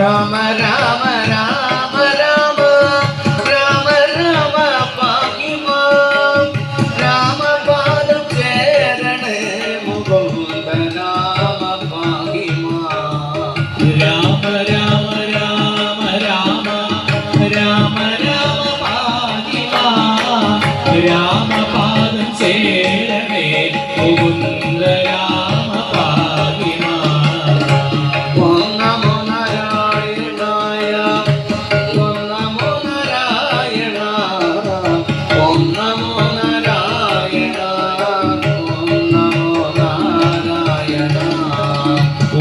രാമ രാമ രാമ രാമ രാമ രാമ പാഹിമാം രാമപാദം ചേരണേ മുകുന്ദ രാമ പാഹിമാം രാമ രാമ രാമ രാമ രാമ രാമ പാഹിമാം രാമപാദം ചേരണേ മുകുന്ദ രാമ പാഹിമാം ഓം നമോ നാരായണായ ഓം നമോ നാരായണ ഓം നമോ നാരായണ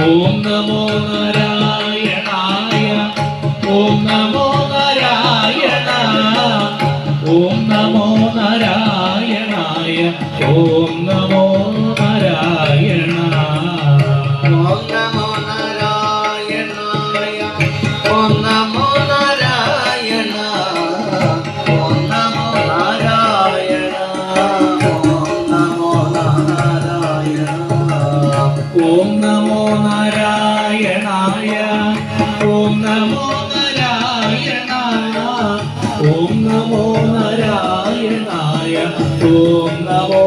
ഓം നമോ നാരായണ ഓം നമോ നാരായണായ ഓം നമോ നാരായണായ ഓം നമോ നാരായണ ഓം നമോ നാരായണായ ഓം നമോ നാരായണ ഓം നമോ നാരായണ ഓം നമോ നാരായണ ഓം നമോ നാരായണായ ഓം നമോ നാരായണ ഓം നമോ നാരായണായ ഓം നമോ